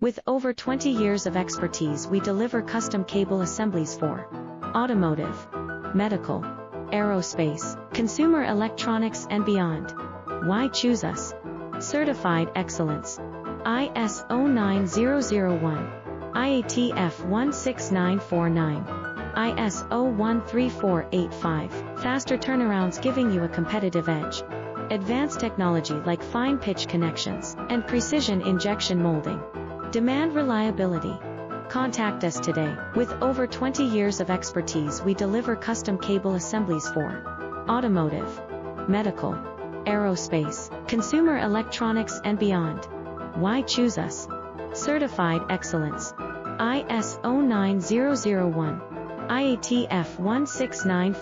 With over 20 years of expertise, we deliver custom cable assemblies for automotive, medical, aerospace, consumer electronics and beyond. Why choose us? Certified excellence. ISO 9001, IATF 16949, ISO 13485. Faster turnarounds giving you a competitive edge. Advanced technology like fine pitch connections and precision injection molding. Demand reliability. Contact us today. With over 20 years of expertise, we deliver custom cable assemblies for automotive, medical, aerospace, consumer electronics and beyond. Why choose us? Certified excellence. ISO 9001, IATF 16949.